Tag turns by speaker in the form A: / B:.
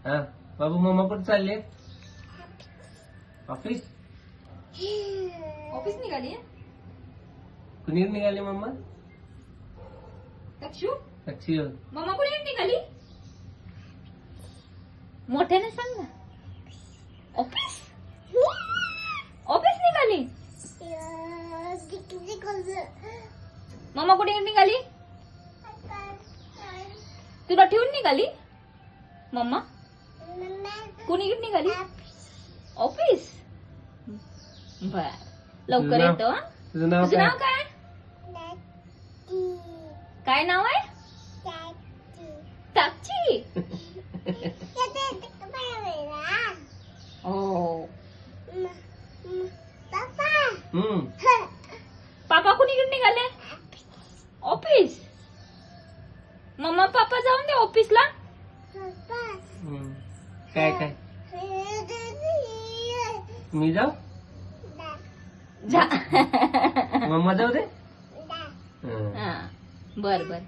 A: हा बाबू मम्मा कुठे चालले? ऑफिस?
B: ऑफिस निघाली
A: कुणीकडे निघाले मम्मा?
B: तक्षू
A: अच्छी हो.
B: मम्मा कुठे निघाली? मोठ्याने सांग ना. ऑफिस ऑफिस निघाली. मम्मा कुठे निघाली? तुला ठेवून निघाली मम्मा? कुणीकडे निघाली? ऑफिस. बर लवकर येतो.
A: तुझं नाव
B: तुझं
A: काय?
B: नाव काय? काय नाव आहे? साक्षी. हो. पापा कुणीकडे निघाले? ऑफिस. मम्मा पापा जाऊन दे ऑफिसला.
A: काय काय मी जाऊ?
B: जा.
A: मम्मा जाऊ दे.
B: हा बर बर.